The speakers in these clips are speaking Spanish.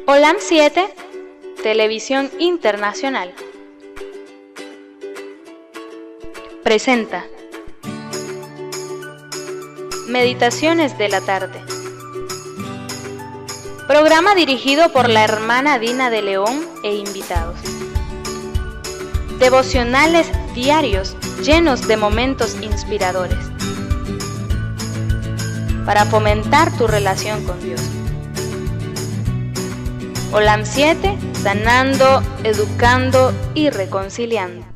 Olam 7, Televisión Internacional, presenta Meditaciones de la Tarde. Programa dirigido por la hermana Dina de León e invitados. Devocionales diarios llenos de momentos inspiradores para fomentar tu relación con Dios. Olam 7, sanando, educando y reconciliando.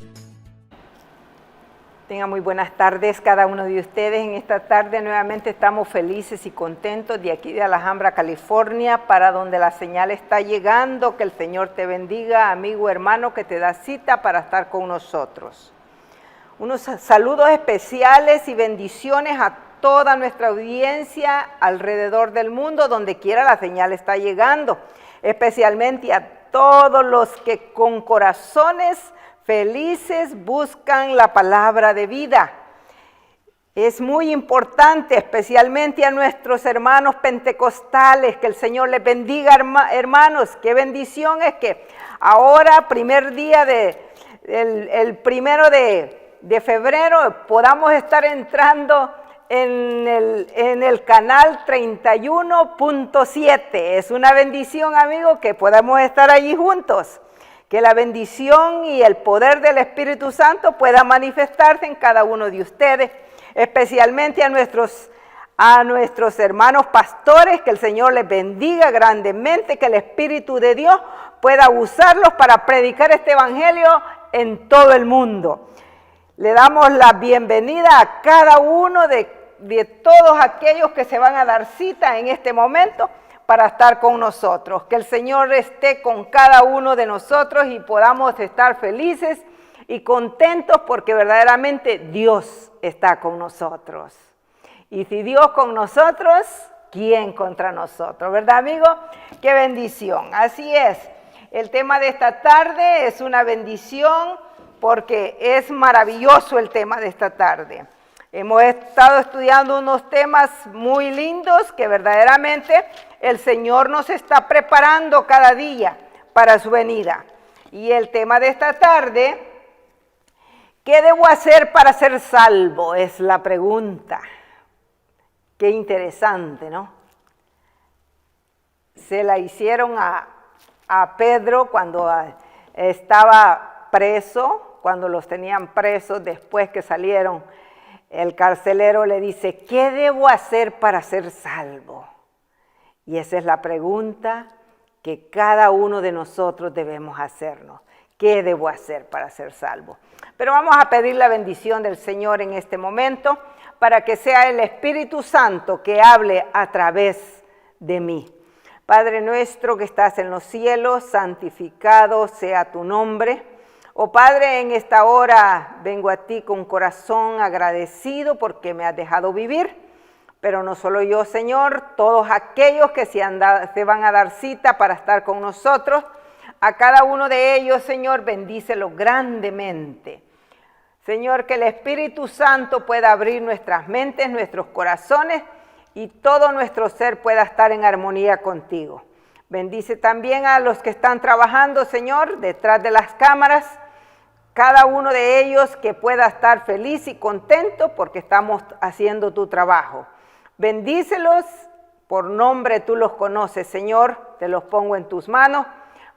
Tengan muy buenas tardes cada uno de ustedes. En esta tarde nuevamente estamos felices y contentos de aquí de Alhambra, California, para donde la señal está llegando. Que el Señor te bendiga, amigo, hermano, que te da cita para estar con nosotros. Unos saludos especiales y bendiciones a toda nuestra audiencia alrededor del mundo, donde quiera la señal está llegando, especialmente a todos los que con corazones felices buscan la palabra de vida. Es muy importante, especialmente a nuestros hermanos pentecostales, que el Señor les bendiga, hermanos. Qué bendición es que ahora, primer día el 1 de febrero, podamos estar entrando en el canal 31.7. Es una bendición, amigo, que podamos estar allí juntos. Que la bendición y el poder del Espíritu Santo pueda manifestarse en cada uno de ustedes, especialmente a nuestros hermanos pastores. Que el Señor les bendiga grandemente, que el Espíritu de Dios pueda usarlos para predicar este evangelio en todo el mundo. Le damos la bienvenida a cada uno de todos aquellos que se van a dar cita en este momento para estar con nosotros. Que el Señor esté con cada uno de nosotros y podamos estar felices y contentos, porque verdaderamente Dios está con nosotros. Y si Dios con nosotros, ¿quién contra nosotros? ¿Verdad, amigo? ¡Qué bendición! Así es. El tema de esta tarde es una bendición porque es maravilloso el tema de esta tarde. Hemos estado estudiando unos temas muy lindos que verdaderamente el Señor nos está preparando cada día para su venida. Y el tema de esta tarde, ¿qué debo hacer para ser salvo? Es la pregunta. Qué interesante, ¿no? Se la hicieron a Pedro cuando estaba preso, cuando los tenían presos después que salieron. El carcelero le dice, ¿qué debo hacer para ser salvo? Y esa es la pregunta que cada uno de nosotros debemos hacernos. ¿Qué debo hacer para ser salvo? Pero vamos a pedir la bendición del Señor en este momento para que sea el Espíritu Santo que hable a través de mí. Padre nuestro que estás en los cielos, santificado sea tu nombre. Oh Padre, en esta hora vengo a ti con corazón agradecido porque me has dejado vivir, pero no solo yo, Señor, todos aquellos que se van a dar cita para estar con nosotros, a cada uno de ellos, Señor, bendícelo grandemente. Señor, que el Espíritu Santo pueda abrir nuestras mentes, nuestros corazones y todo nuestro ser pueda estar en armonía contigo. Bendice también a los que están trabajando, Señor, detrás de las cámaras, cada uno de ellos que pueda estar feliz y contento porque estamos haciendo tu trabajo. Bendícelos, por nombre tú los conoces, Señor, te los pongo en tus manos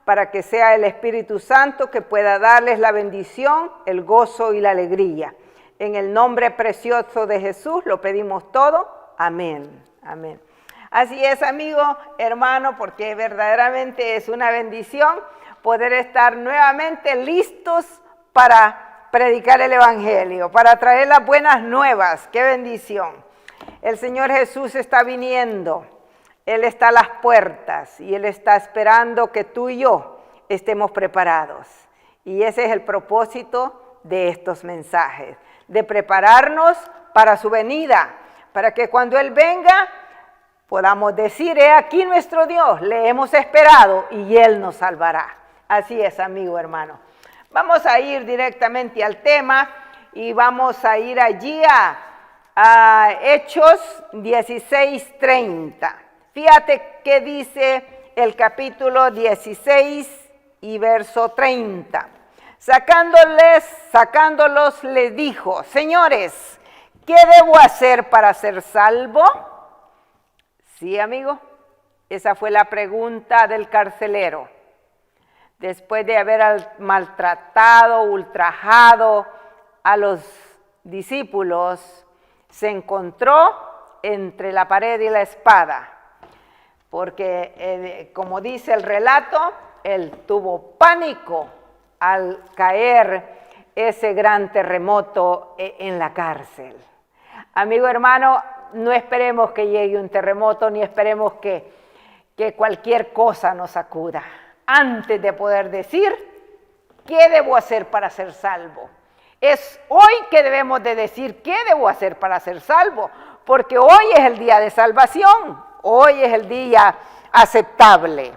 para que sea el Espíritu Santo que pueda darles la bendición, el gozo y la alegría. En el nombre precioso de Jesús lo pedimos todo. Amén. Amén. Así es, amigo, hermano, porque verdaderamente es una bendición poder estar nuevamente listos para predicar el evangelio, para traer las buenas nuevas. ¡Qué bendición! El Señor Jesús está viniendo, Él está a las puertas y Él está esperando que tú y yo estemos preparados. Y ese es el propósito de estos mensajes, de prepararnos para su venida, para que cuando Él venga podamos decir, he aquí nuestro Dios, le hemos esperado y Él nos salvará. Así es, amigo, hermano. Vamos a ir directamente al tema y vamos a ir allí a Hechos 16:30. Fíjate qué dice el capítulo 16 y verso 30. Sacándolos les dijo: señores, ¿qué debo hacer para ser salvo? Sí, amigo, esa fue la pregunta del carcelero. Después de haber maltratado, ultrajado a los discípulos, se encontró entre la pared y la espada, porque como dice el relato, él tuvo pánico al caer ese gran terremoto en la cárcel. Amigo hermano, no esperemos que llegue un terremoto, ni esperemos que cualquier cosa nos sacuda, antes de poder decir, ¿qué debo hacer para ser salvo? Es hoy que debemos de decir, ¿qué debo hacer para ser salvo? Porque hoy es el día de salvación, hoy es el día aceptable.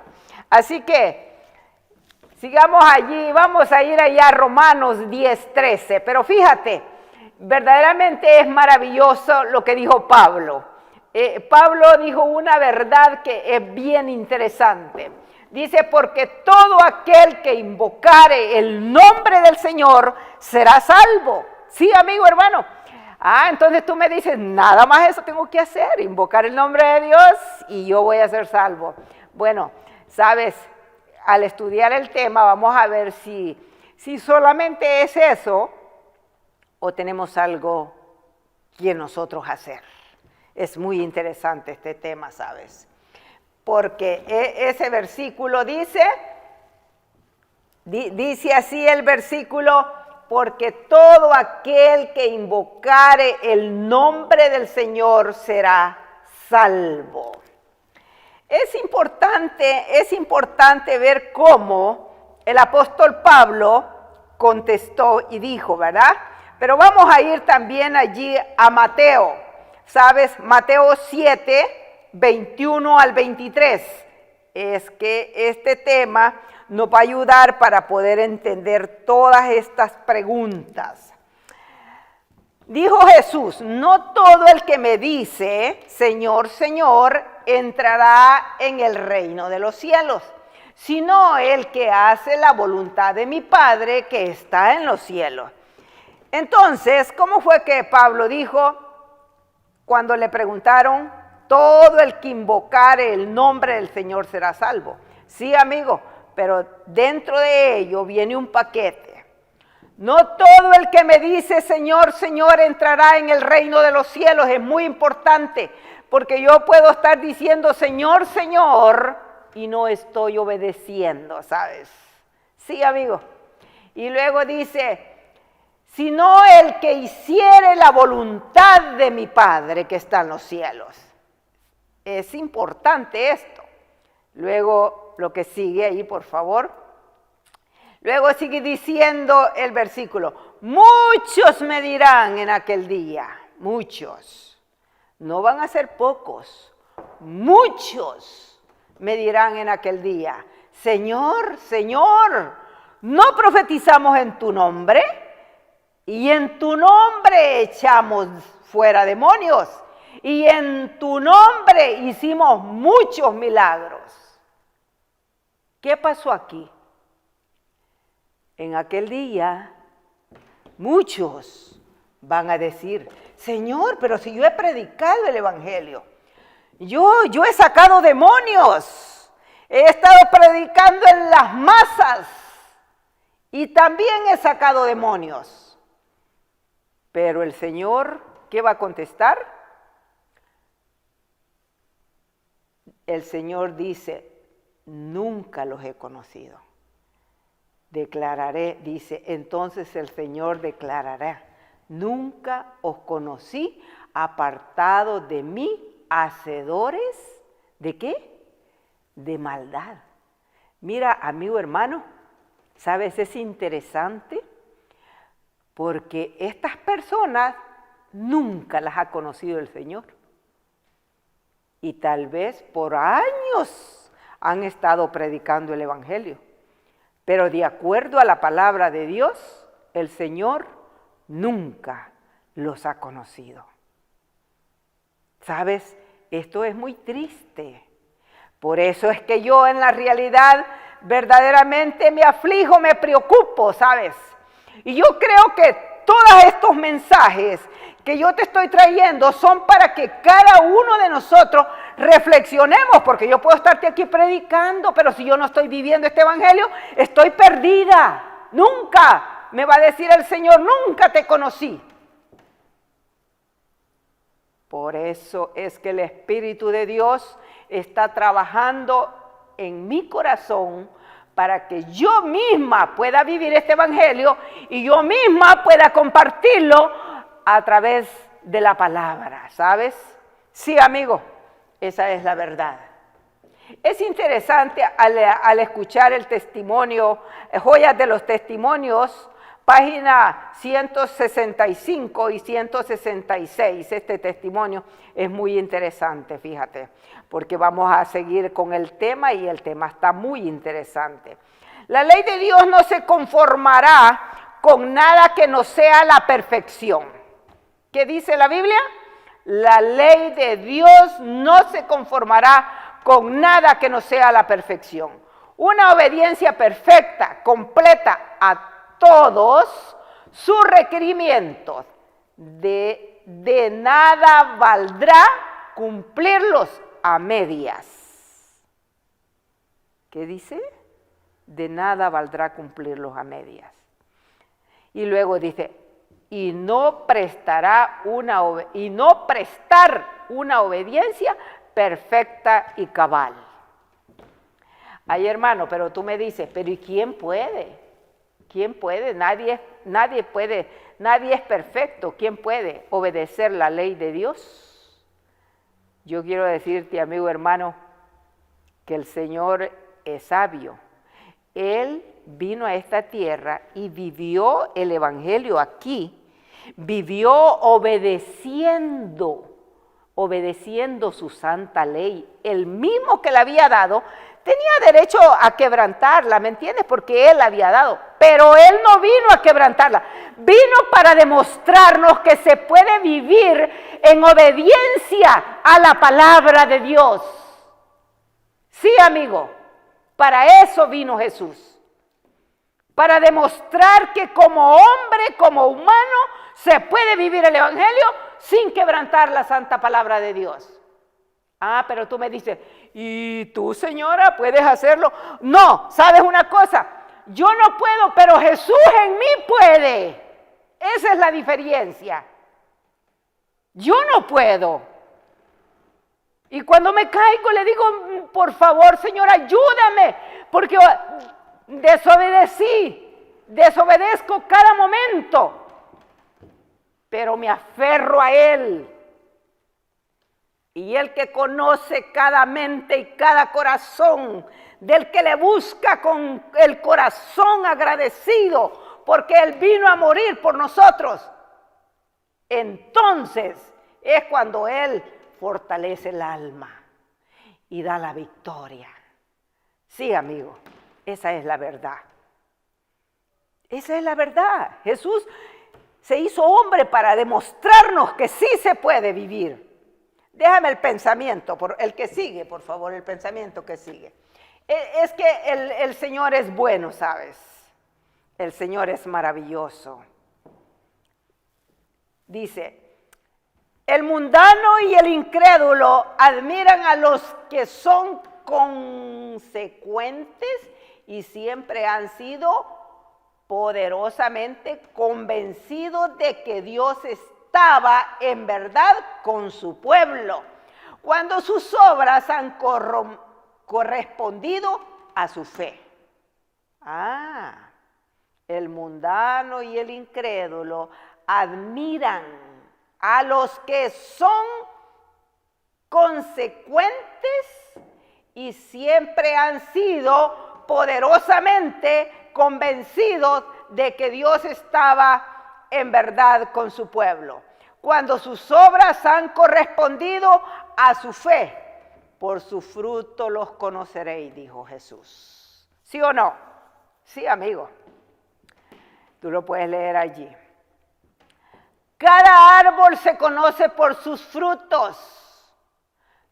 Así que, sigamos allí, vamos a ir allá a Romanos 10:13, pero fíjate, verdaderamente es maravilloso lo que dijo Pablo. Pablo dijo una verdad que es bien interesante. Dice, porque todo aquel que invocare el nombre del Señor será salvo. Sí, amigo hermano. Entonces tú me dices, nada más eso tengo que hacer, invocar el nombre de Dios y yo voy a ser salvo. Bueno, sabes, al estudiar el tema vamos a ver si solamente es eso o tenemos algo que nosotros hacer. Es muy interesante este tema, ¿sabes? Porque ese versículo dice así el versículo, porque todo aquel que invocare el nombre del Señor será salvo. Es importante ver cómo el apóstol Pablo contestó y dijo, ¿verdad? Pero vamos a ir también allí a Mateo, ¿sabes? Mateo 7, 21 al 23. Es que este tema nos va a ayudar para poder entender todas estas preguntas. Dijo Jesús, no todo el que me dice, Señor, Señor, entrará en el reino de los cielos, sino el que hace la voluntad de mi Padre que está en los cielos. Entonces, ¿cómo fue que Pablo dijo cuando le preguntaron, todo el que invocare el nombre del Señor será salvo? Sí, amigo, pero dentro de ello viene un paquete. No todo el que me dice Señor, Señor entrará en el reino de los cielos. Es muy importante, porque yo puedo estar diciendo Señor, Señor, y no estoy obedeciendo, ¿sabes? Sí, amigo. Y luego dice, sino el que hiciere la voluntad de mi Padre que está en los cielos. Es importante esto. Luego, lo que sigue ahí, por favor. Luego sigue diciendo el versículo, muchos me dirán en aquel día, muchos, no van a ser pocos, muchos me dirán en aquel día, Señor, Señor, ¿no profetizamos en tu nombre? Y en tu nombre echamos fuera demonios, y en tu nombre hicimos muchos milagros. ¿Qué pasó aquí? En aquel día, muchos van a decir, Señor, pero si yo he predicado el Evangelio, yo he sacado demonios, he estado predicando en las masas y también he sacado demonios. Pero el Señor, ¿qué va a contestar? El Señor dice, nunca los he conocido. Declararé, dice, entonces el Señor declarará, nunca os conocí, apartados de mí, hacedores, ¿de qué? De maldad. Mira, amigo hermano, ¿sabes? Es interesante porque estas personas nunca las ha conocido el Señor. Y tal vez por años han estado predicando el Evangelio. Pero de acuerdo a la palabra de Dios, el Señor nunca los ha conocido. ¿Sabes? Esto es muy triste, Por eso es que yo en la realidad verdaderamente me aflijo, me preocupo, ¿sabes? Y yo creo que todos estos mensajes que yo te estoy trayendo son para que cada uno de nosotros reflexionemos, porque yo puedo estarte aquí predicando, pero si yo no estoy viviendo este evangelio, estoy perdida. Nunca, me va a decir el Señor, nunca te conocí. Por eso es que el Espíritu de Dios está trabajando en mi corazón para que yo misma pueda vivir este evangelio y yo misma pueda compartirlo a través de la palabra, ¿sabes? Sí, amigo, esa es la verdad. Es interesante al escuchar el testimonio, Joyas de los Testimonios, página 165 y 166, este testimonio es muy interesante, fíjate, porque vamos a seguir con el tema y el tema está muy interesante. La ley de Dios no se conformará con nada que no sea la perfección. ¿Qué dice la Biblia? La ley de Dios no se conformará con nada que no sea la perfección. Una obediencia perfecta, completa a todos sus requerimientos, de nada valdrá cumplirlos a medias. ¿Qué dice? De nada valdrá cumplirlos a medias. Y luego dice, y no prestar una obediencia perfecta y cabal. Ay, hermano, pero tú me dices, pero ¿y quién puede? ¿Quién puede? Nadie puede, nadie es perfecto. ¿Quién puede obedecer la ley de Dios? Yo quiero decirte, amigo hermano, que el Señor es sabio. Él vino a esta tierra y vivió el evangelio aquí, vivió obedeciendo su santa ley. El mismo que le había dado tenía derecho a quebrantarla, ¿me entiendes? Porque Él la había dado, pero Él no vino a quebrantarla, vino para demostrarnos que se puede vivir en obediencia a la palabra de Dios. Sí, amigo, para eso vino Jesús, para demostrar que como hombre, como humano, se puede vivir el evangelio sin quebrantar la santa palabra de Dios. Ah, pero tú me dices, ¿y tú, señora, puedes hacerlo? No, ¿sabes una cosa? Yo no puedo, pero Jesús en mí puede. Esa es la diferencia. Yo no puedo. Y cuando me caigo le digo, por favor, Señor, ayúdame, porque desobedezco cada momento, pero me aferro a Él. Y el que conoce cada mente y cada corazón, del que le busca con el corazón agradecido, porque Él vino a morir por nosotros, entonces es cuando Él fortalece el alma y da la victoria. Sí, amigo, esa es la verdad. Esa es la verdad. Jesús se hizo hombre para demostrarnos que sí se puede vivir. Déjame el pensamiento, el que sigue, por favor, el pensamiento que sigue. Es que el Señor es bueno, ¿sabes? El Señor es maravilloso. Dice, el mundano y el incrédulo admiran a los que son consecuentes y siempre han sido poderosamente convencidos de que Dios estaba en verdad con su pueblo, cuando sus obras han correspondido a su fe. Ah, el mundano y el incrédulo admiran a los que son consecuentes y siempre han sido poderosamente convencidos de que Dios estaba en verdad con su pueblo, cuando sus obras han correspondido a su fe. Por su fruto los conoceréis, dijo Jesús. ¿Sí o no? Sí, amigo. Tú lo puedes leer allí. Cada árbol se conoce por sus frutos.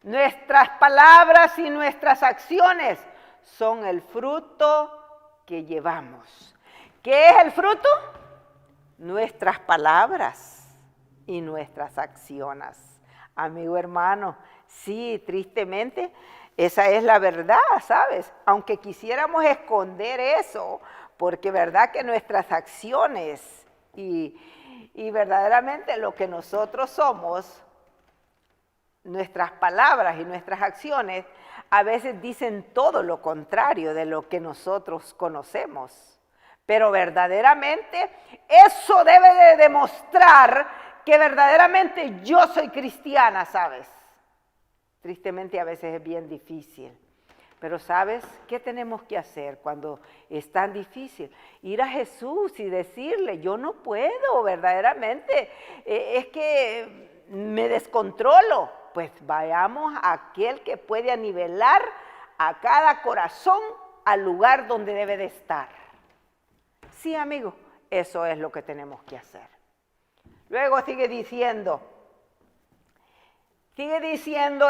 Nuestras palabras y nuestras acciones son el fruto que llevamos. ¿Qué es el fruto? Nuestras palabras y nuestras acciones. Amigo hermano, sí, tristemente, esa es la verdad, ¿sabes? Aunque quisiéramos esconder eso, porque verdad que nuestras acciones y verdaderamente lo que nosotros somos, nuestras palabras y nuestras acciones, a veces dicen todo lo contrario de lo que nosotros conocemos. Pero verdaderamente eso debe de demostrar que verdaderamente yo soy cristiana, ¿sabes? Tristemente a veces es bien difícil. Pero ¿sabes qué tenemos que hacer cuando es tan difícil? Ir a Jesús y decirle, yo no puedo verdaderamente, es que me descontrolo. Pues vayamos a aquel que puede anivelar a cada corazón al lugar donde debe de estar. Sí, amigo, eso es lo que tenemos que hacer. Luego sigue diciendo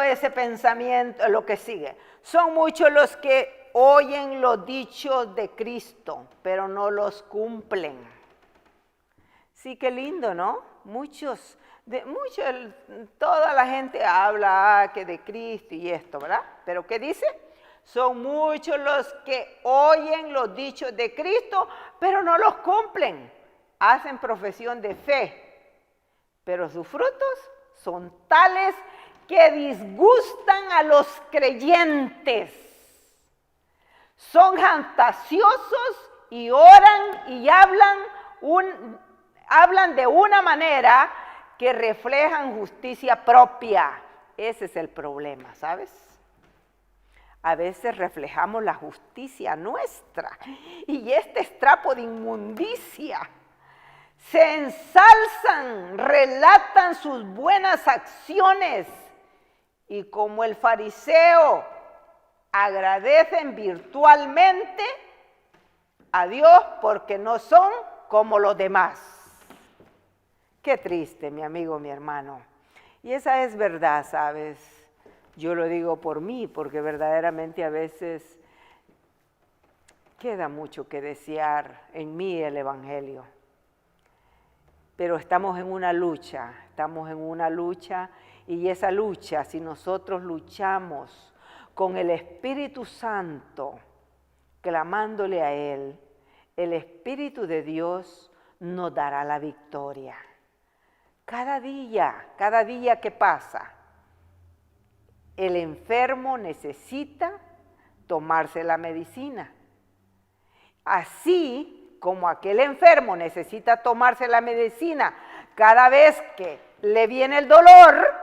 ese pensamiento, lo que sigue. Son muchos los que oyen los dichos de Cristo, pero no los cumplen. Sí, qué lindo, ¿no? Toda la gente habla que de Cristo y esto, ¿verdad? Pero ¿qué dice? Son muchos los que oyen los dichos de Cristo, pero no los cumplen. Hacen profesión de fe, pero sus frutos son tales que disgustan a los creyentes. Son fantasiosos y oran y hablan de una manera que reflejan justicia propia. Ese es el problema, ¿sabes? A veces reflejamos la justicia nuestra y este es trapo de inmundicia. Se ensalzan, relatan sus buenas acciones y como el fariseo agradecen virtualmente a Dios porque no son como los demás. Qué triste, mi amigo, mi hermano. Y esa es verdad, ¿sabes? Yo lo digo por mí, porque verdaderamente a veces queda mucho que desear en mí el Evangelio. Pero estamos en una lucha y esa lucha, si nosotros luchamos con el Espíritu Santo, clamándole a Él, el Espíritu de Dios nos dará la victoria. Cada día que pasa, el enfermo necesita tomarse la medicina. Así como aquel enfermo necesita tomarse la medicina cada vez que le viene el dolor,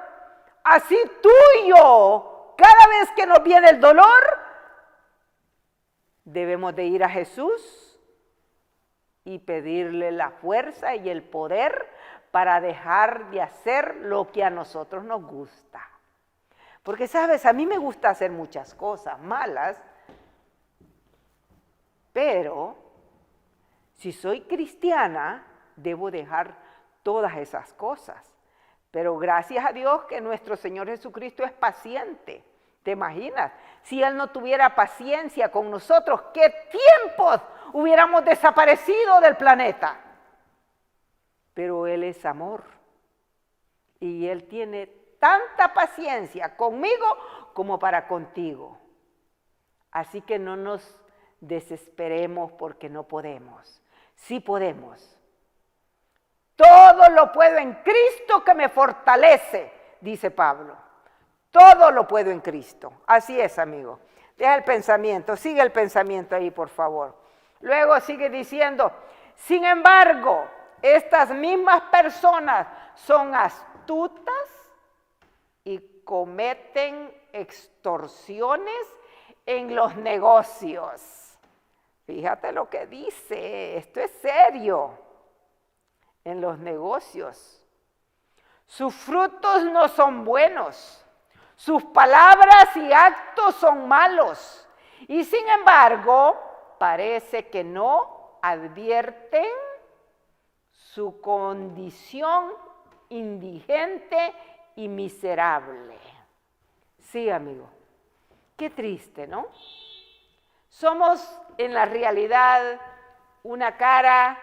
así tú y yo, cada vez que nos viene el dolor, debemos de ir a Jesús y pedirle la fuerza y el poder para dejar de hacer lo que a nosotros nos gusta. Porque, ¿sabes? A mí me gusta hacer muchas cosas malas, pero si soy cristiana, debo dejar todas esas cosas. Pero gracias a Dios que nuestro Señor Jesucristo es paciente. ¿Te imaginas? Si Él no tuviera paciencia con nosotros, ¿qué tiempos hubiéramos desaparecido del planeta? Pero Él es amor y Él tiene tanta paciencia conmigo como para contigo. Así que no nos desesperemos porque no podemos. Sí podemos. Todo lo puedo en Cristo que me fortalece, dice Pablo. Todo lo puedo en Cristo. Así es, amigo. Deja el pensamiento, sigue el pensamiento ahí, por favor. Luego sigue diciendo, sin embargo, estas mismas personas son astutas y cometen extorsiones en los negocios. Fíjate lo que dice, esto es serio. En los negocios. Sus frutos no son buenos, sus palabras y actos son malos. Y sin embargo, parece que no advierten su condición indigente y miserable. Sí, amigo. Qué triste, ¿no? Somos en la realidad una cara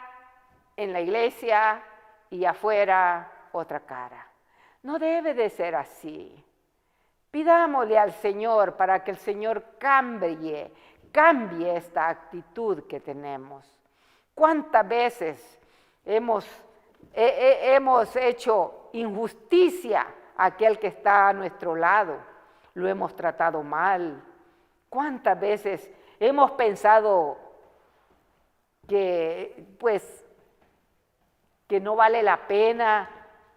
en la iglesia y afuera otra cara. No debe de ser así. Pidámosle al Señor para que el Señor cambie esta actitud que tenemos. ¿Cuántas veces hemos hecho injusticia a aquel que está a nuestro lado? Lo hemos tratado mal. ¿Cuántas veces hemos pensado que no vale la pena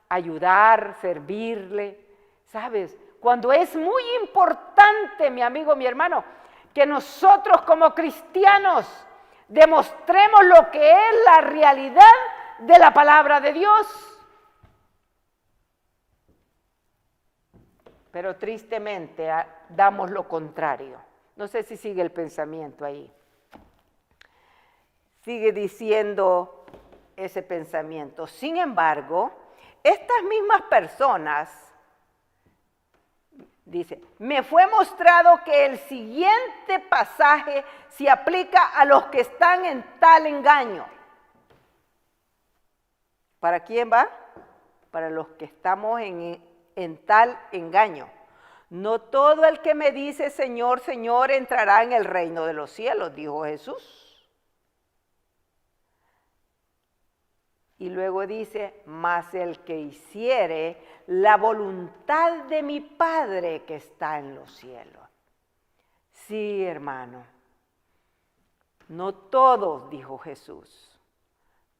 ayudar, servirle? ¿Sabes? Cuando es muy importante, mi amigo, mi hermano, que nosotros como cristianos demostremos lo que es la realidad de la palabra de Dios. Pero tristemente damos lo contrario. No sé si sigue el pensamiento ahí. Sigue diciendo ese pensamiento. Sin embargo, estas mismas personas, dice, me fue mostrado que el siguiente pasaje se aplica a los que están en tal engaño. ¿Para quién va? Para los que estamos en tal engaño. No todo el que me dice Señor, Señor entrará en el reino de los cielos, dijo Jesús. Y luego dice, mas el que hiciere la voluntad de mi Padre que está en los cielos. Sí, hermano, no todos, dijo Jesús,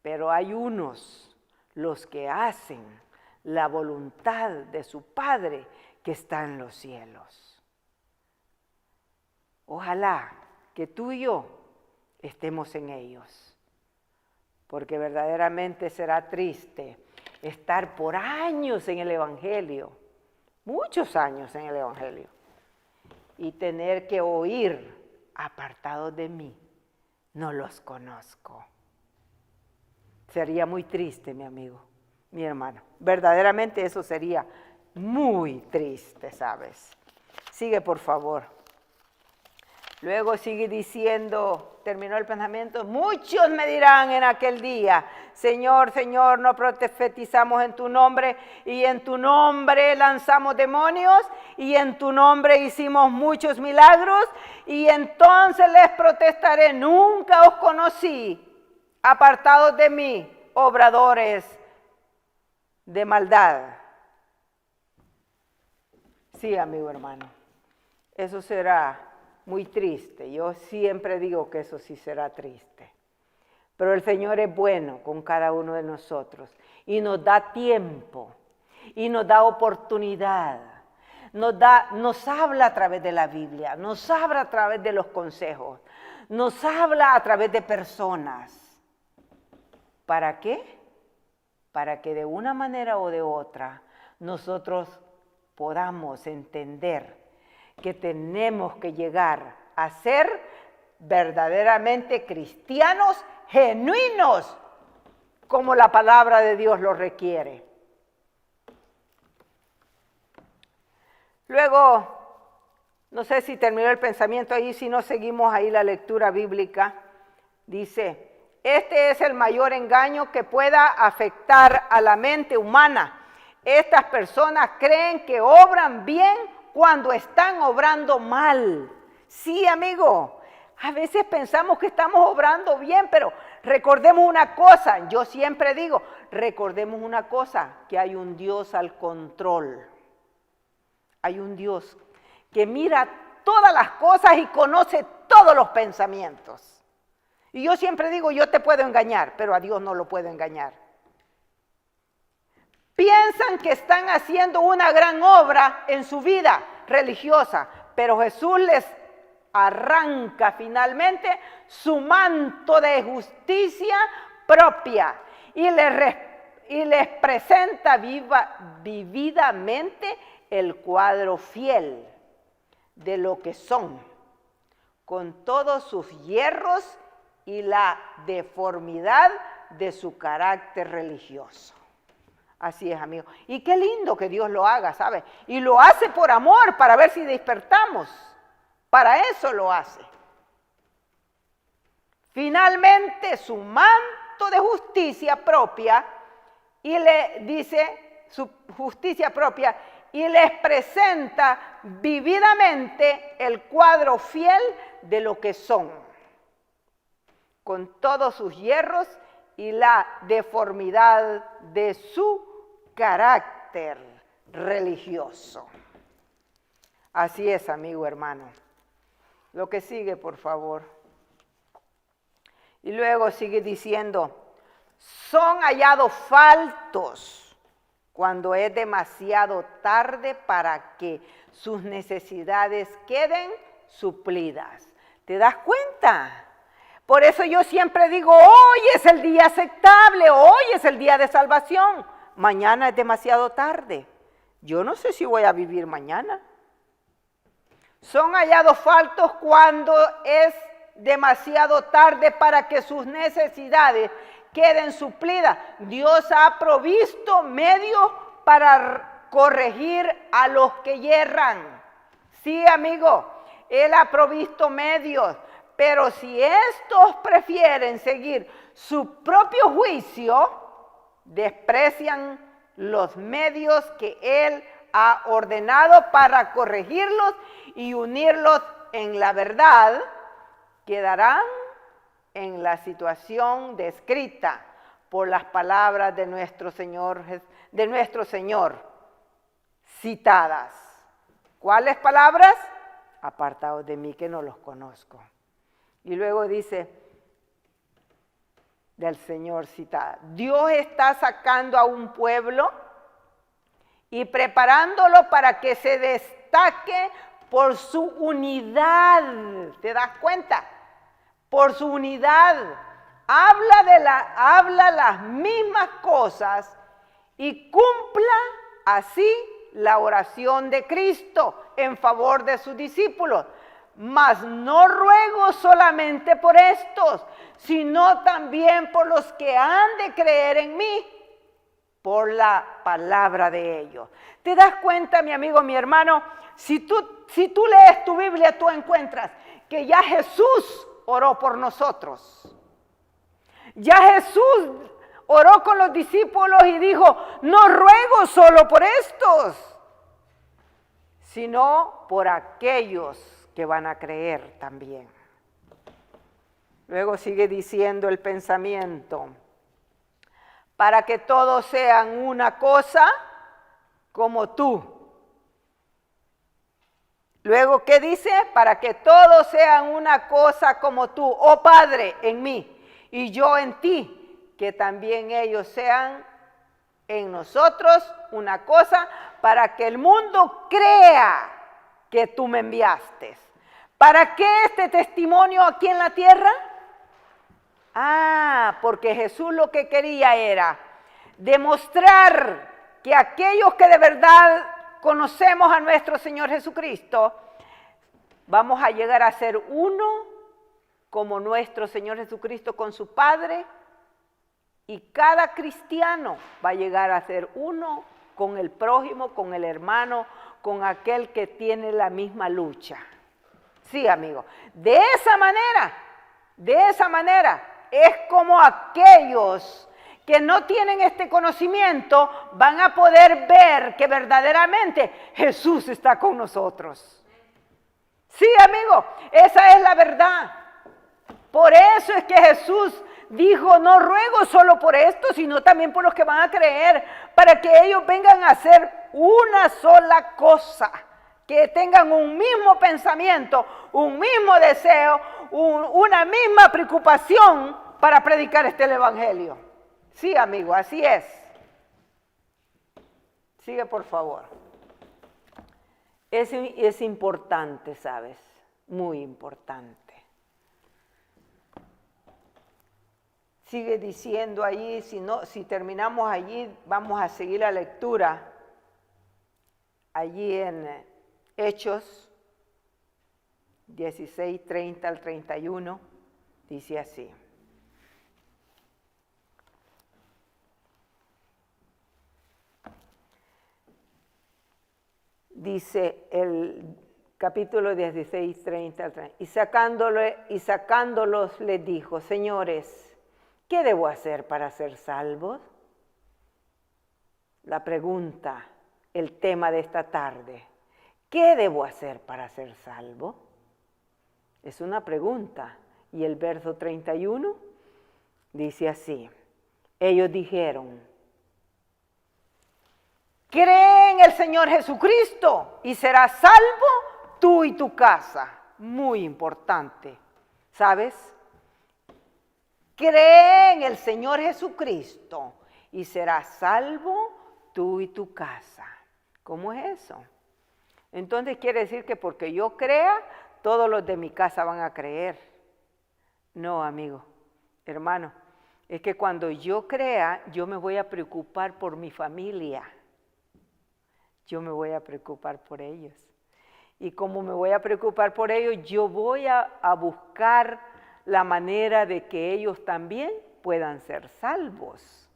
pero hay unos, los que hacen la voluntad de su Padre que está en los cielos. Ojalá que tú y yo estemos en ellos, porque verdaderamente será triste estar por años en el Evangelio, muchos años en el Evangelio, y tener que oír, apartados de mí, no los conozco. Sería muy triste, mi amigo, mi hermano. Verdaderamente eso sería muy triste, ¿sabes? Sigue, por favor. Luego sigue diciendo, terminó el pensamiento, muchos me dirán en aquel día, Señor, Señor, no profetizamos en tu nombre, y en tu nombre lanzamos demonios, y en tu nombre hicimos muchos milagros, y entonces les protestaré, nunca os conocí, apartados de mí, obradores de maldad. Sí, amigo hermano, eso será muy triste. Yo siempre digo que eso sí será triste. Pero el Señor es bueno con cada uno de nosotros y nos da tiempo y nos da oportunidad. Nos habla a través de la Biblia, nos habla a través de los consejos, nos habla a través de personas. ¿Para qué? Para que de una manera o de otra nosotros podamos entender que tenemos que llegar a ser verdaderamente cristianos genuinos, como la palabra de Dios lo requiere. Luego, no sé si terminó el pensamiento ahí, si no seguimos ahí la lectura bíblica, dice, este es el mayor engaño que pueda afectar a la mente humana. Estas personas creen que obran bien cuando están obrando mal. Sí, amigo, a veces pensamos que estamos obrando bien, pero recordemos una cosa, yo siempre digo, recordemos una cosa, que hay un Dios al control. Hay un Dios que mira todas las cosas y conoce todos los pensamientos. Y yo siempre digo, yo te puedo engañar, pero a Dios no lo puedo engañar. Piensan que están haciendo una gran obra en su vida religiosa, pero Jesús les arranca finalmente su manto de justicia propia y les presenta vividamente el cuadro fiel de lo que son, con todos sus hierros y la deformidad de su carácter religioso. Así es, amigo. Y qué lindo que Dios lo haga, ¿sabe? Y lo hace por amor, para ver si despertamos. Para eso lo hace. Finalmente, su manto de justicia propia, y le dice su justicia propia, y les presenta vividamente el cuadro fiel de lo que son, con todos sus hierros y la deformidad de su carácter religioso. Así es, amigo hermano. Lo que sigue, por favor. Y luego sigue diciendo, son hallados faltos cuando es demasiado tarde para que sus necesidades queden suplidas. ¿Te das cuenta? Por eso yo siempre digo, hoy es el día aceptable, hoy es el día de salvación. Mañana es demasiado tarde. Yo no sé si voy a vivir mañana. Son hallados faltos cuando es demasiado tarde para que sus necesidades queden suplidas. Dios ha provisto medios para corregir a los que yerran. Sí, amigo, Él ha provisto medios, pero si estos prefieren seguir su propio juicio, desprecian los medios que Él ha ordenado para corregirlos y unirlos en la verdad, quedarán en la situación descrita por las palabras de nuestro Señor, citadas. ¿Cuáles palabras? Apartados de mí que no los conozco. Y luego dice del Señor citada, Dios está sacando a un pueblo y preparándolo para que se destaque por su unidad. ¿Te das cuenta? Por su unidad. Habla las mismas cosas y cumpla así la oración de Cristo en favor de sus discípulos. Mas no ruego solamente por estos, sino también por los que han de creer en mí, por la palabra de ellos. ¿Te das cuenta, mi amigo, mi hermano? Si tú lees tu Biblia, tú encuentras que ya Jesús oró por nosotros. Ya Jesús oró con los discípulos y dijo, no ruego solo por estos, sino por aquellos que van a creer también. Luego sigue diciendo el pensamiento, para que todos sean una cosa como tú. Luego, ¿qué dice? Para que todos sean una cosa como tú, oh Padre, en mí, y yo en ti, que también ellos sean en nosotros una cosa, para que el mundo crea que tú me enviaste. ¿Para qué este testimonio aquí en la tierra? Porque Jesús lo que quería era demostrar que aquellos que de verdad conocemos a nuestro Señor Jesucristo, vamos a llegar a ser uno como nuestro Señor Jesucristo con su Padre, y cada cristiano va a llegar a ser uno con el prójimo, con el hermano, con aquel que tiene la misma lucha. Sí, amigo, de esa manera es como aquellos que no tienen este conocimiento van a poder ver que verdaderamente Jesús está con nosotros. Sí, amigo, esa es la verdad. Por eso es que Jesús dijo, no ruego solo por esto, sino también por los que van a creer, para que ellos vengan a hacer una sola cosa, que tengan un mismo pensamiento, un mismo deseo, una misma preocupación para predicar este evangelio. Sí, amigo, así es. Sigue, por favor. Es importante, ¿sabes? Muy importante. Sigue diciendo allí, si terminamos allí, vamos a seguir la lectura. Allí en Hechos 16, 30 al 31, dice así. dice el capítulo 16, 30 al 30, y sacándolos les dijo, señores, ¿qué debo hacer para ser salvos? La pregunta, el tema de esta tarde, ¿qué debo hacer para ser salvo? Es una pregunta. Y el verso 31 dice así, ellos dijeron, cree en el Señor Jesucristo y serás salvo tú y tu casa. Muy importante, ¿sabes? Cree en el Señor Jesucristo y serás salvo tú y tu casa. ¿Cómo es eso? Entonces quiere decir que porque yo crea, todos los de mi casa van a creer. No, amigo, hermano, es que cuando yo crea, yo me voy a preocupar por mi familia. Yo me voy a preocupar por ellos. Y como me voy a preocupar por ellos, yo voy a buscar la manera de que ellos también puedan ser salvos.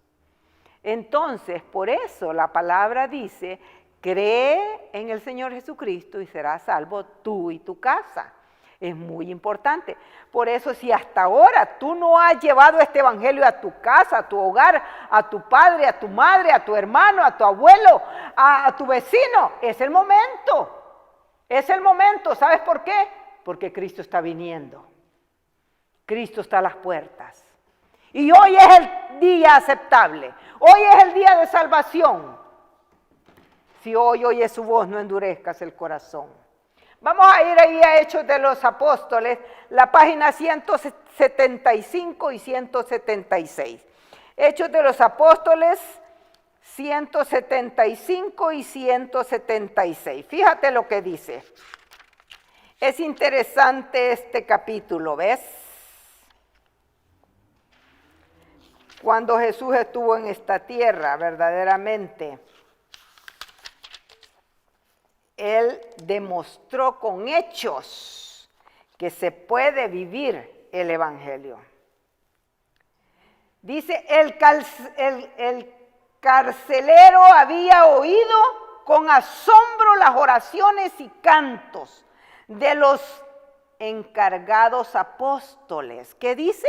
Entonces, por eso la palabra dice, cree en el Señor Jesucristo y serás salvo tú y tu casa. Es muy importante. Por eso, si hasta ahora tú no has llevado este evangelio a tu casa, a tu hogar, a tu padre, a tu madre, a tu hermano, a tu abuelo, a tu vecino, es el momento. Es el momento. ¿Sabes por qué? Porque Cristo está viniendo. Cristo está a las puertas. Y hoy es el día aceptable. Hoy es el día de salvación. Si hoy oyes su voz, no endurezcas el corazón. Vamos a ir ahí a Hechos de los Apóstoles, la página 175 y 176. Hechos de los Apóstoles, 175 y 176. Fíjate lo que dice. Es interesante este capítulo, ¿ves? Cuando Jesús estuvo en esta tierra, verdaderamente, Él demostró con hechos que se puede vivir el evangelio. Dice, el carcelero había oído con asombro las oraciones y cantos de los encargados apóstoles. ¿Qué dice?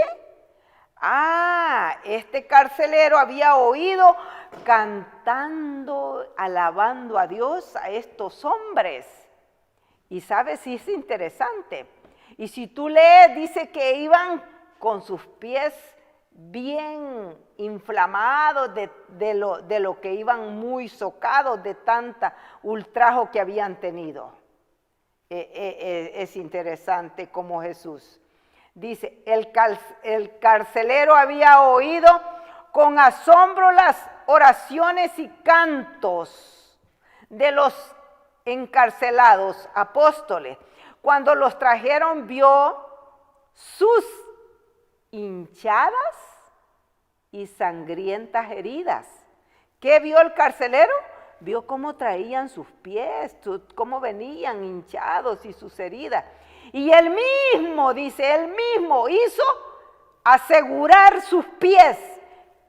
Este carcelero había oído cantando, alabando a Dios a estos hombres. Y sabes, sí es interesante. Y si tú lees, dice que iban con sus pies bien inflamados de lo que iban muy socados de tanta ultrajo que habían tenido. Es interesante como Jesús. Dice, el carcelero había oído con asombro las oraciones y cantos de los encarcelados apóstoles. Cuando los trajeron, vio sus hinchadas y sangrientas heridas. ¿Qué vio el carcelero? Vio cómo traían sus pies, cómo venían hinchados y sus heridas. Y él mismo, dice, él mismo hizo asegurar sus pies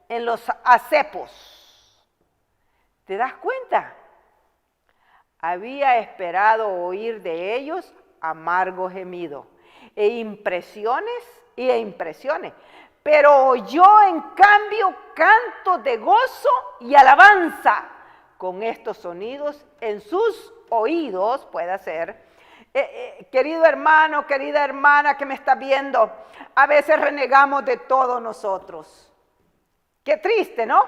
en los acepos. ¿Te das cuenta? Había esperado oír de ellos amargo gemido e impresiones, pero oyó en cambio cantos de gozo y alabanza. Con estos sonidos en sus oídos, puede ser. Querido hermano, querida hermana que me está viendo, a veces renegamos de todos nosotros. Qué triste, ¿no?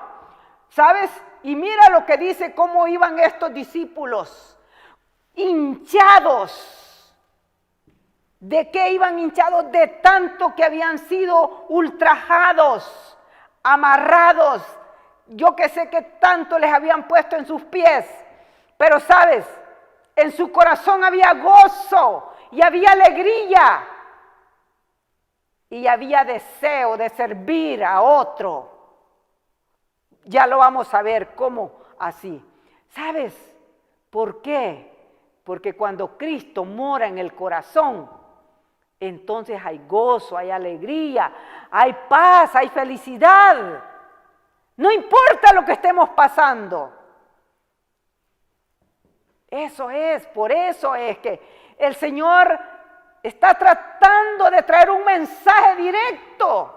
¿Sabes? Y mira lo que dice, cómo iban estos discípulos, hinchados. ¿De qué iban hinchados? De tanto que habían sido ultrajados, amarrados. Yo que sé que tanto les habían puesto en sus pies, pero ¿sabes? En su corazón había gozo y había alegría y había deseo de servir a otro. Ya lo vamos a ver cómo así. ¿Sabes por qué? Porque cuando Cristo mora en el corazón, entonces hay gozo, hay alegría, hay paz, hay felicidad. No importa lo que estemos pasando. Por eso es que el Señor está tratando de traer un mensaje directo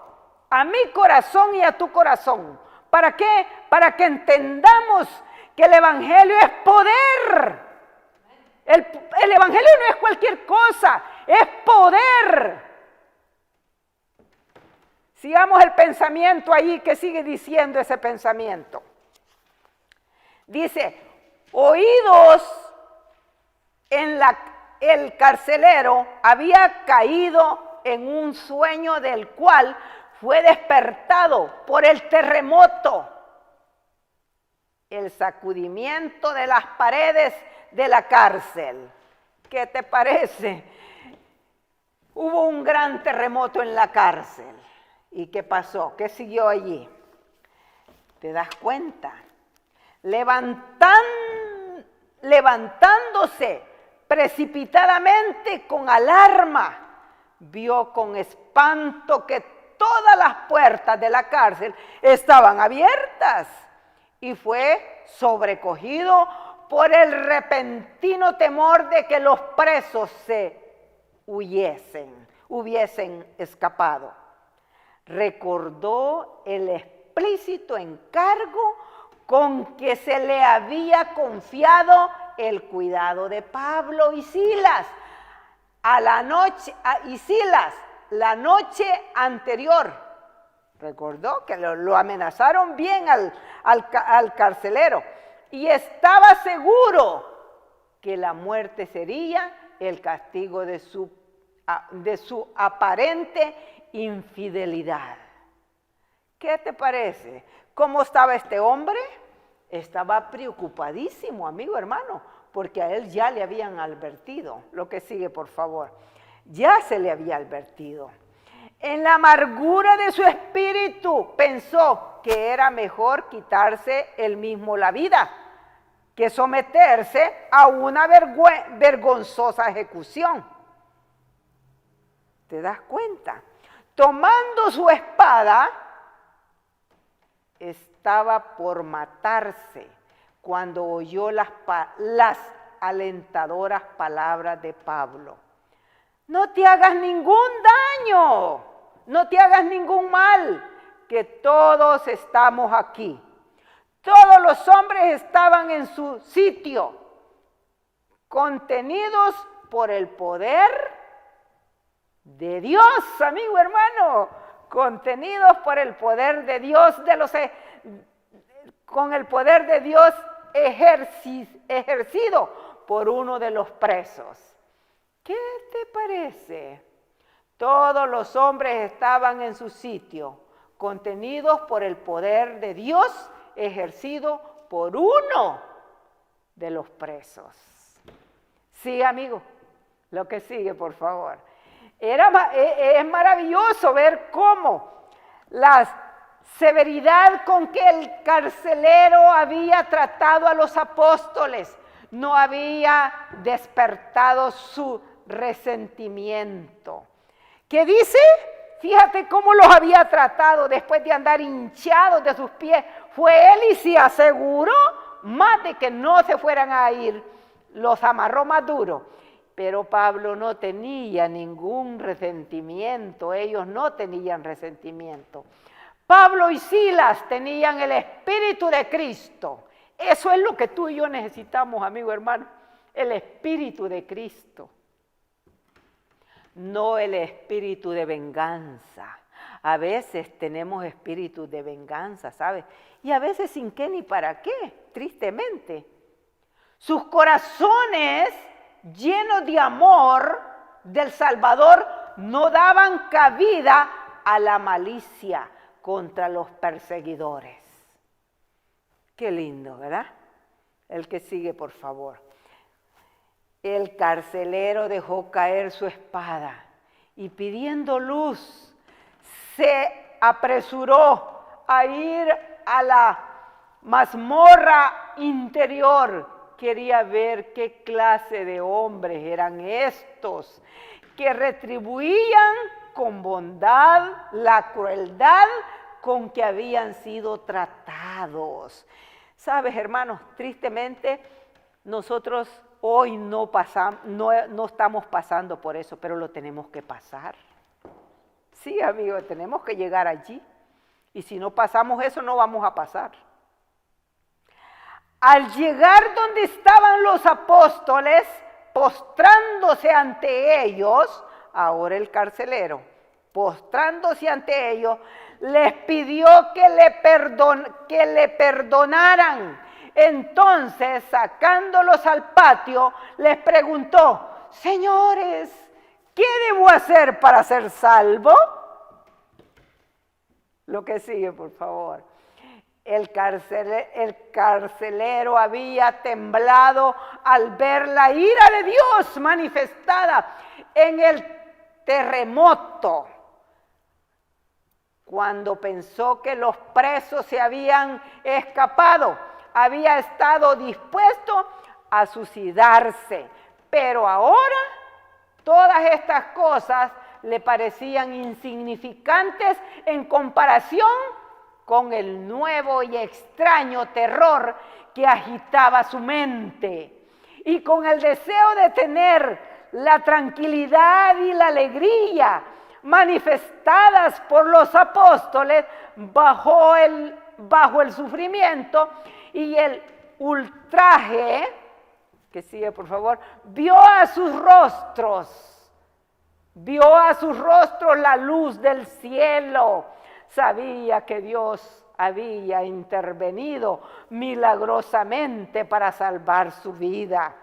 a mi corazón y a tu corazón. ¿Para qué? Para que entendamos que el Evangelio es poder. El Evangelio no es cualquier cosa, es poder. Sigamos el pensamiento ahí, que sigue diciendo ese pensamiento. Dice, oídos el carcelero había caído en un sueño del cual fue despertado por el terremoto, el sacudimiento de las paredes de la cárcel. ¿Qué te parece? Hubo un gran terremoto en la cárcel. ¿Y qué pasó? ¿Qué siguió allí? ¿Te das cuenta? Levantándose precipitadamente con alarma, vio con espanto que todas las puertas de la cárcel estaban abiertas y fue sobrecogido por el repentino temor de que los presos hubiesen escapado. Recordó el explícito encargo con que se le había confiado el cuidado de Pablo y Silas la noche anterior. Recordó que lo amenazaron bien al carcelero y estaba seguro que la muerte sería el castigo de su aparente infidelidad. ¿Qué te parece? ¿Cómo estaba este hombre? Estaba preocupadísimo, amigo hermano, porque a él ya le habían advertido. Lo que sigue, por favor. Ya se le había advertido. En la amargura de su espíritu pensó que era mejor quitarse él mismo la vida que someterse a una vergonzosa ejecución. ¿Te das cuenta? Tomando su espada, estaba por matarse cuando oyó las alentadoras palabras de Pablo. No te hagas ningún daño, no te hagas ningún mal, que todos estamos aquí. Todos los hombres estaban en su sitio, contenidos por el poder de Dios, amigo hermano, contenidos por el poder de Dios, con el poder de Dios ejercido por uno de los presos. ¿Qué te parece? Todos los hombres estaban en su sitio, contenidos por el poder de Dios ejercido por uno de los presos. Sí, amigo, lo que sigue, por favor. Es maravilloso ver cómo la severidad con que el carcelero había tratado a los apóstoles no había despertado su resentimiento. ¿Qué dice? Fíjate cómo los había tratado después de andar hinchados de sus pies. Fue él y se aseguró más de que no se fueran a ir. Los amarró más duro. Pero Pablo no tenía ningún resentimiento, ellos no tenían resentimiento. Pablo y Silas tenían el Espíritu de Cristo. Eso es lo que tú y yo necesitamos, amigo hermano, el Espíritu de Cristo. No el espíritu de venganza. A veces tenemos espíritu de venganza, ¿sabes? Y a veces sin qué ni para qué, tristemente. Sus corazones llenos de amor del Salvador no daban cabida a la malicia contra los perseguidores. Qué lindo, ¿verdad? El que sigue, por favor. El carcelero dejó caer su espada y pidiendo luz, se apresuró a ir a la mazmorra interior. Quería ver qué clase de hombres eran estos que retribuían con bondad la crueldad con que habían sido tratados. Sabes, hermanos, tristemente Nosotros hoy no estamos pasando por eso, pero lo tenemos que pasar. Sí, amigos, tenemos que llegar allí. Y si no pasamos eso, no vamos a pasar. Al llegar donde estaban los apóstoles, postrándose ante ellos, ahora el carcelero, postrándose ante ellos, les pidió que le perdonaran. Entonces, sacándolos al patio, les preguntó: señores, ¿qué debo hacer para ser salvo? Lo que sigue, por favor. El carcelero había temblado al ver la ira de Dios manifestada en el terremoto. Cuando pensó que los presos se habían escapado, había estado dispuesto a suicidarse. Pero ahora todas estas cosas le parecían insignificantes en comparación con el nuevo y extraño terror que agitaba su mente. Y con el deseo de tener la tranquilidad y la alegría manifestadas por los apóstoles bajo el sufrimiento y el ultraje, que sigue por favor, vio a sus rostros la luz del cielo. Sabía que Dios había intervenido milagrosamente para salvar su vida.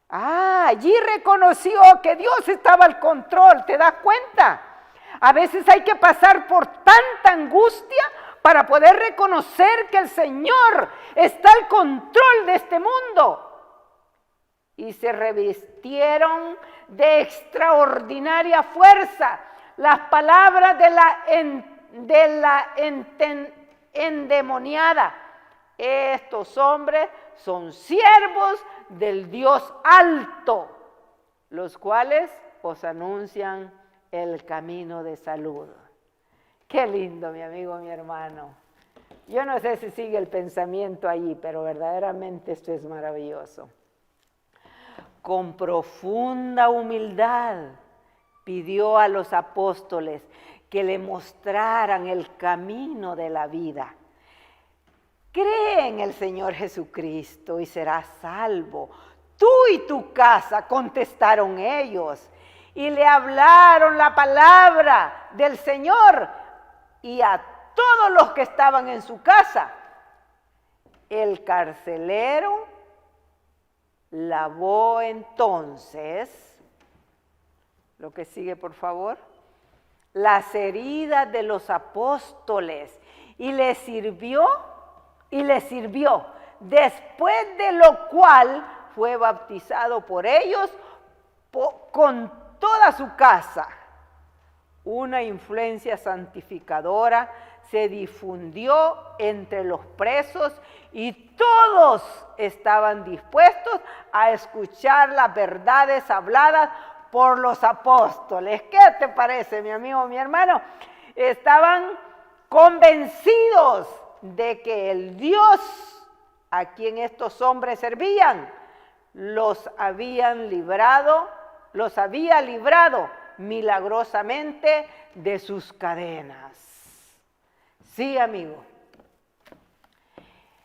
Allí reconoció que Dios estaba al control, ¿te das cuenta? A veces hay que pasar por tanta angustia para poder reconocer que el Señor está al control de este mundo. Y se revistieron de extraordinaria fuerza las palabras de la endemoniada. Estos hombres son siervos del Dios alto, los cuales os anuncian el camino de salud. Qué lindo, mi amigo, mi hermano. Yo no sé si sigue el pensamiento allí, pero verdaderamente esto es maravilloso. Con profunda humildad pidió a los apóstoles que le mostraran el camino de la vida. Cree en el Señor Jesucristo y serás salvo. Tú y tu casa, contestaron ellos, y le hablaron la palabra del Señor y a todos los que estaban en su casa. El carcelero lavó entonces, lo que sigue por favor, las heridas de los apóstoles y les sirvió, después de lo cual fue bautizado por ellos con toda su casa. Una influencia santificadora se difundió entre los presos y todos estaban dispuestos a escuchar las verdades habladas por los apóstoles. ¿Qué te parece, mi amigo, mi hermano? Estaban convencidos de que el Dios a quien estos hombres servían los había librado milagrosamente de sus cadenas. Sí, amigo.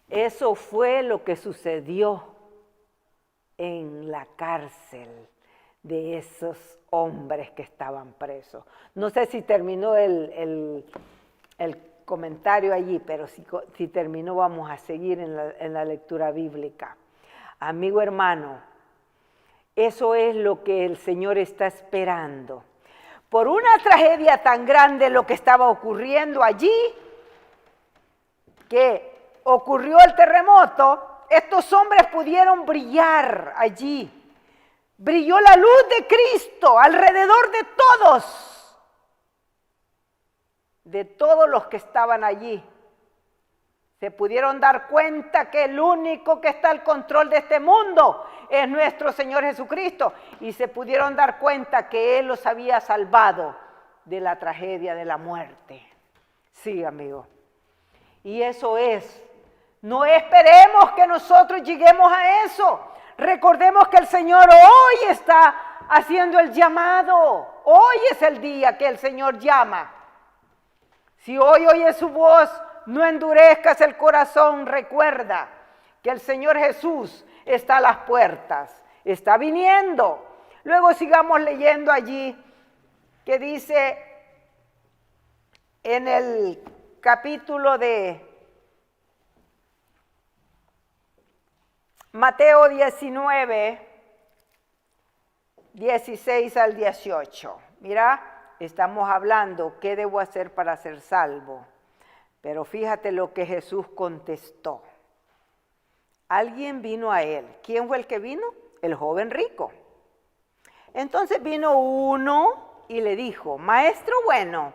Eso fue lo que sucedió en la cárcel de esos hombres que estaban presos. No sé si terminó el comentario allí, pero si terminó vamos a seguir en la lectura bíblica. Amigo hermano, eso es lo que el Señor está esperando. Por una tragedia tan grande lo que estaba ocurriendo allí, que ocurrió el terremoto, estos hombres pudieron brillar allí. Brilló la luz de Cristo alrededor de todos los que estaban allí. Se pudieron dar cuenta que el único que está al control de este mundo es nuestro Señor Jesucristo. Y se pudieron dar cuenta que Él los había salvado de la tragedia de la muerte. Sí, amigo. Y eso es. No esperemos que nosotros lleguemos a eso. Recordemos que el Señor hoy está haciendo el llamado. Hoy es el día que el Señor llama. Si hoy oyes su voz, no endurezcas el corazón. Recuerda que el Señor Jesús está a las puertas, está viniendo. Luego sigamos leyendo allí que dice en el capítulo de Mateo 19, 16 al 18. Mira, estamos hablando qué debo hacer para ser salvo. Pero fíjate lo que Jesús contestó. Alguien vino a él. ¿Quién fue el que vino? El joven rico. Entonces vino uno y le dijo, maestro bueno,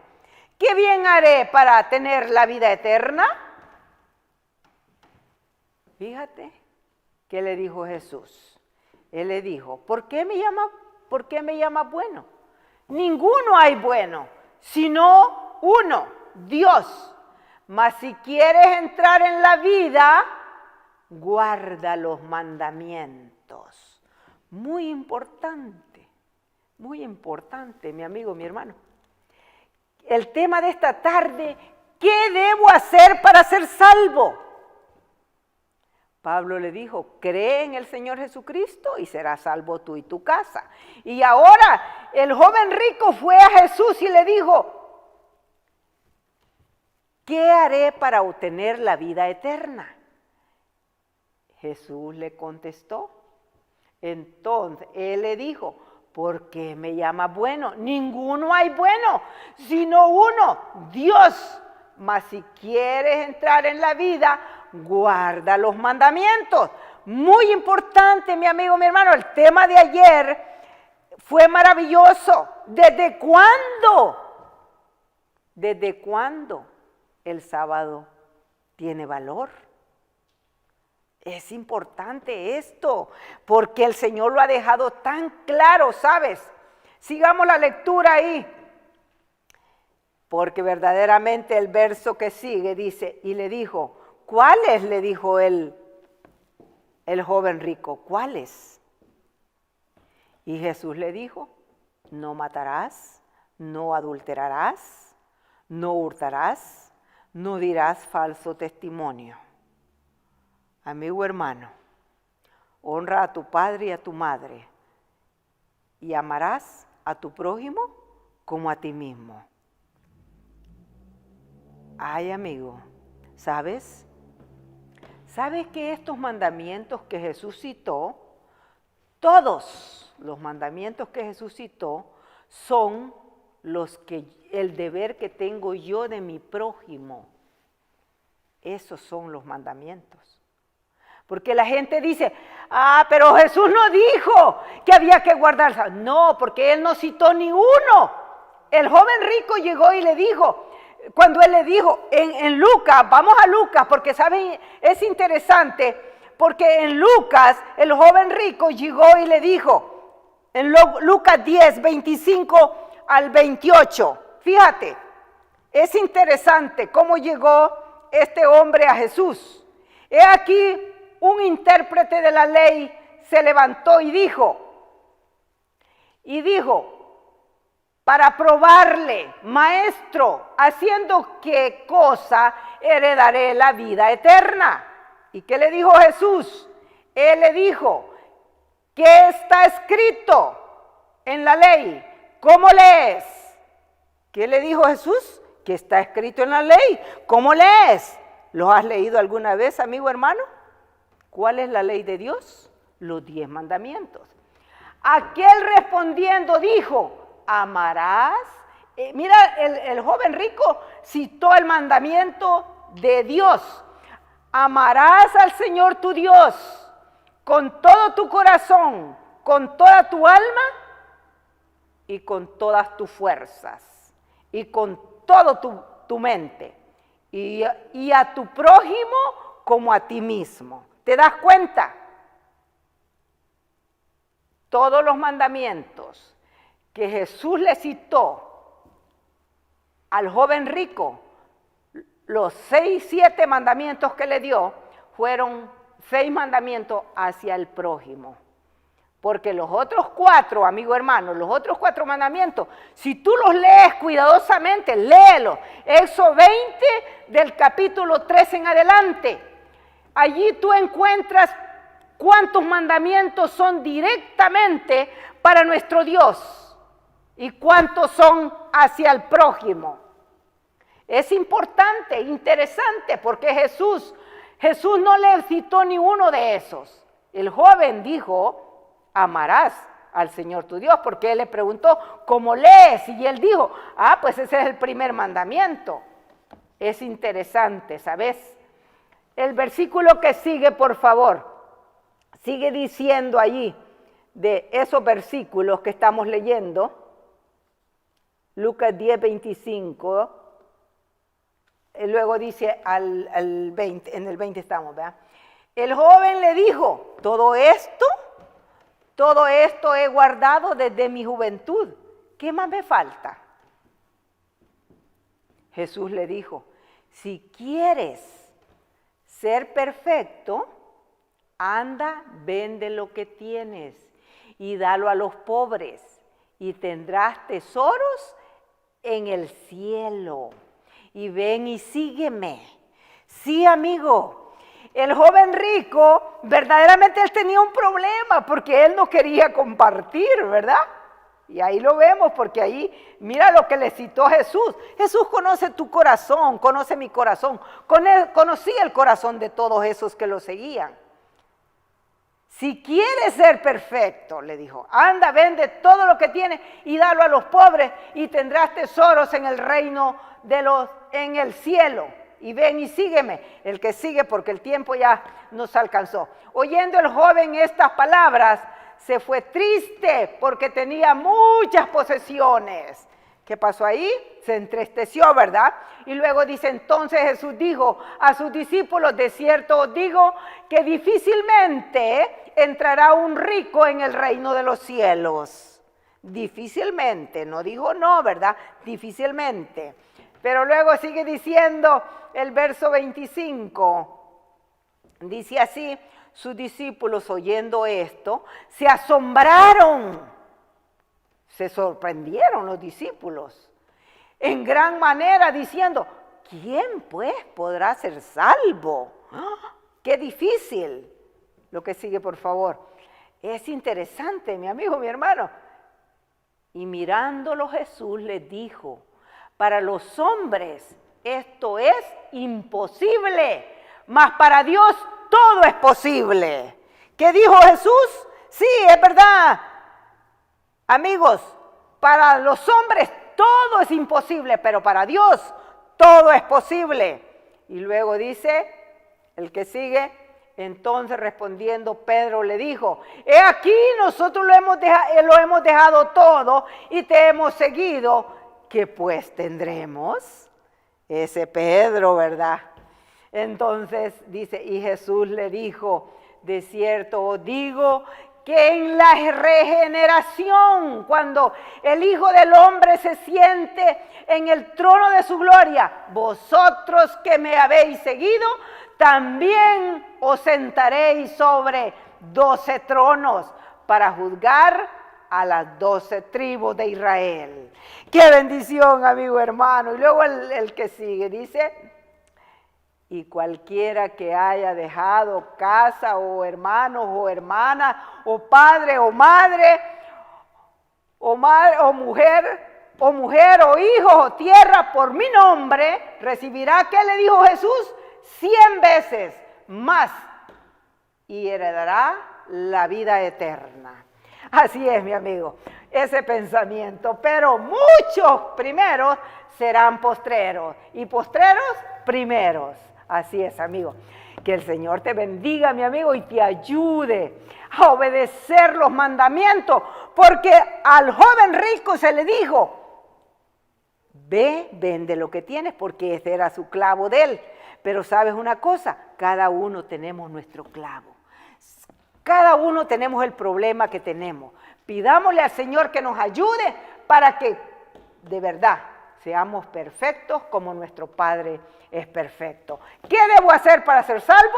¿qué bien haré para tener la vida eterna? Fíjate, ¿qué le dijo Jesús? Él le dijo, ¿por qué me llamas bueno? Ninguno hay bueno, sino uno, Dios. Mas si quieres entrar en la vida, guarda los mandamientos. Muy importante, mi amigo, mi hermano. El tema de esta tarde, ¿qué debo hacer para ser salvo? Pablo le dijo, cree en el Señor Jesucristo y serás salvo tú y tu casa. Y ahora el joven rico fue a Jesús y le dijo, ¿qué haré para obtener la vida eterna? Jesús le contestó. Entonces él le dijo, ¿por qué me llamas bueno? Ninguno hay bueno, sino uno, Dios. Mas si quieres entrar en la vida, guarda los mandamientos. Muy importante, mi amigo, mi hermano, el tema de ayer fue maravilloso. ¿Desde cuándo? ¿Desde cuándo el sábado tiene valor? Es importante esto, porque el Señor lo ha dejado tan claro, ¿sabes? Sigamos la lectura ahí. Porque verdaderamente el verso que sigue dice, y le dijo, ¿cuáles? Le dijo el joven rico, ¿cuáles? Y Jesús le dijo, no matarás, no adulterarás, no hurtarás, no dirás falso testimonio. Amigo hermano, honra a tu padre y a tu madre, y amarás a tu prójimo como a ti mismo. Ay, amigo, ¿sabes? ¿Sabes que estos mandamientos que Jesús citó, todos los mandamientos que Jesús citó, son el deber que tengo yo de mi prójimo? Esos son los mandamientos. Porque la gente dice, pero Jesús no dijo que había que guardar. No, porque Él no citó ni uno. El joven rico llegó y le dijo, cuando Él le dijo, en Lucas, vamos a Lucas, porque saben, es interesante, porque en Lucas el joven rico llegó y le dijo, en Lucas 10, 25 al 28, fíjate, es interesante cómo llegó este hombre a Jesús. He aquí, un intérprete de la ley se levantó y dijo, para probarle, maestro, ¿haciendo qué cosa heredaré la vida eterna? ¿Y qué le dijo Jesús? Él le dijo, ¿qué está escrito en la ley? ¿Cómo lees? ¿Qué le dijo Jesús? ¿Qué está escrito en la ley? ¿Cómo lees? ¿Lo has leído alguna vez, amigo hermano? ¿Cuál es la ley de Dios? Los 10 mandamientos. Aquel respondiendo dijo, amarás. Mira, el joven rico citó el mandamiento de Dios. Amarás al Señor tu Dios con todo tu corazón, con toda tu alma y con todas tus fuerzas y con toda tu mente y a tu prójimo como a ti mismo. ¿Te das cuenta? Todos los mandamientos que Jesús le citó al joven rico, los 6, 7 mandamientos que le dio, fueron 6 mandamientos hacia el prójimo. Porque los otros 4, amigo hermano, los otros 4 mandamientos, si tú los lees cuidadosamente, léelos. Éxodo 20 del capítulo 3 en adelante. Allí tú encuentras cuántos mandamientos son directamente para nuestro Dios y cuántos son hacia el prójimo. Es importante, interesante, porque Jesús no le citó ni uno de esos. El joven dijo: amarás al Señor tu Dios, porque él le preguntó: ¿cómo lees? Y él dijo: pues ese es el primer mandamiento. Es interesante, ¿sabes? El versículo que sigue, por favor, sigue diciendo allí, de esos versículos que estamos leyendo, Lucas 10, 25, luego dice al 20, en el 20 estamos, ¿verdad? El joven le dijo: todo esto he guardado desde mi juventud. ¿Qué más me falta? Jesús le dijo: si quieres ser perfecto, anda, vende lo que tienes y dalo a los pobres, y tendrás tesoros en el cielo. Y ven y sígueme. Sí, amigo. El joven rico, verdaderamente él tenía un problema porque él no quería compartir, ¿verdad? Y ahí lo vemos, porque ahí, mira lo que le citó Jesús. Jesús conoce tu corazón, conoce mi corazón. Conocía el corazón de todos esos que lo seguían. Si quieres ser perfecto, le dijo, anda, vende todo lo que tienes y dalo a los pobres y tendrás tesoros en el reino en el cielo. Y ven y sígueme. El que sigue, porque el tiempo ya nos alcanzó. Oyendo el joven estas palabras, se fue triste porque tenía muchas posesiones. ¿Qué pasó ahí? Se entristeció, ¿verdad? Y luego dice: entonces Jesús dijo a sus discípulos: de cierto os digo que difícilmente entrará un rico en el reino de los cielos. Difícilmente, no dijo no, ¿verdad? Difícilmente. Pero luego sigue diciendo el verso 25, dice así: sus discípulos, oyendo esto, se asombraron, se sorprendieron los discípulos, en gran manera, diciendo: ¿quién pues podrá ser salvo? ¡Ah! ¡Qué difícil! Lo que sigue, por favor. Es interesante, mi amigo, mi hermano. Y mirándolo Jesús les dijo: para los hombres esto es imposible, mas para Dios todo es posible. ¿Qué dijo Jesús? Sí, es verdad. Amigos, para los hombres todo es imposible, pero para Dios todo es posible. Y luego dice, el que sigue: entonces respondiendo Pedro le dijo: he aquí, nosotros lo hemos dejado todo y te hemos seguido. ¿Qué pues tendremos? Ese Pedro, ¿verdad? Entonces dice, y Jesús le dijo: de cierto os digo que en la regeneración, cuando el Hijo del Hombre se siente en el trono de su gloria, vosotros que me habéis seguido, también os sentaréis sobre 12 tronos para juzgar a las 12 tribus de Israel. ¡Qué bendición, amigo hermano! Y luego el que sigue dice: y cualquiera que haya dejado casa o hermanos o hermanas o padre o madre o mujer o hijos o tierra por mi nombre, recibirá, ¿qué le dijo Jesús? 100 veces más y heredará la vida eterna. Así es, mi amigo, ese pensamiento. Pero muchos primeros serán postreros y postreros primeros. Así es, amigo. Que el Señor te bendiga, mi amigo, y te ayude a obedecer los mandamientos. Porque al joven rico se le dijo: ve, vende lo que tienes, porque ese era su clavo de él. Pero ¿sabes una cosa? Cada uno tenemos nuestro clavo. Cada uno tenemos el problema que tenemos. Pidámosle al Señor que nos ayude para que de verdad seamos perfectos como nuestro Padre es perfecto. ¿Qué debo hacer para ser salvo?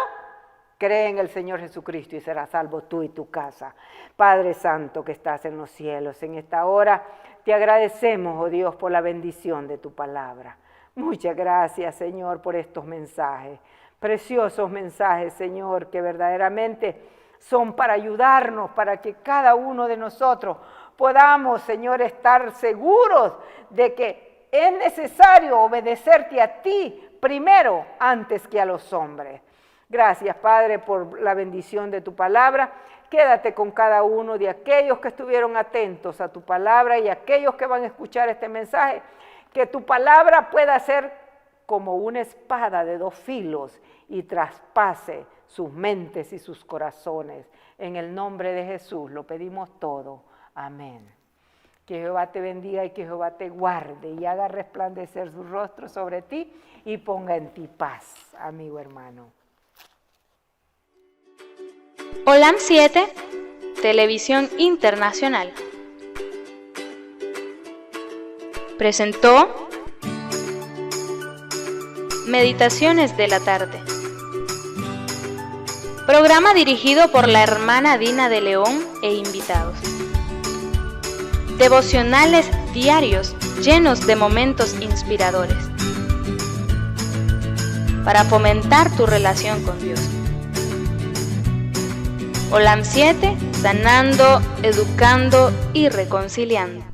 Cree en el Señor Jesucristo y serás salvo tú y tu casa. Padre Santo que estás en los cielos, en esta hora te agradecemos, oh Dios, por la bendición de tu palabra. Muchas gracias, Señor, por estos mensajes. Preciosos mensajes, Señor, que verdaderamente son para ayudarnos, para que cada uno de nosotros podamos, Señor, estar seguros de que es necesario obedecerte a ti primero antes que a los hombres. Gracias, Padre, por la bendición de tu palabra. Quédate con cada uno de aquellos que estuvieron atentos a tu palabra y aquellos que van a escuchar este mensaje. Que tu palabra pueda ser como una espada de 2 filos y traspase sus mentes y sus corazones. En el nombre de Jesús lo pedimos todo. Amén. Que Jehová te bendiga y que Jehová te guarde y haga resplandecer su rostro sobre ti y ponga en ti paz, amigo hermano. Olam 7, Televisión Internacional, presentó Meditaciones de la Tarde, programa dirigido por la hermana Dina de León e invitados. Devocionales diarios llenos de momentos inspiradores para fomentar tu relación con Dios. Olam 7, sanando, educando y reconciliando.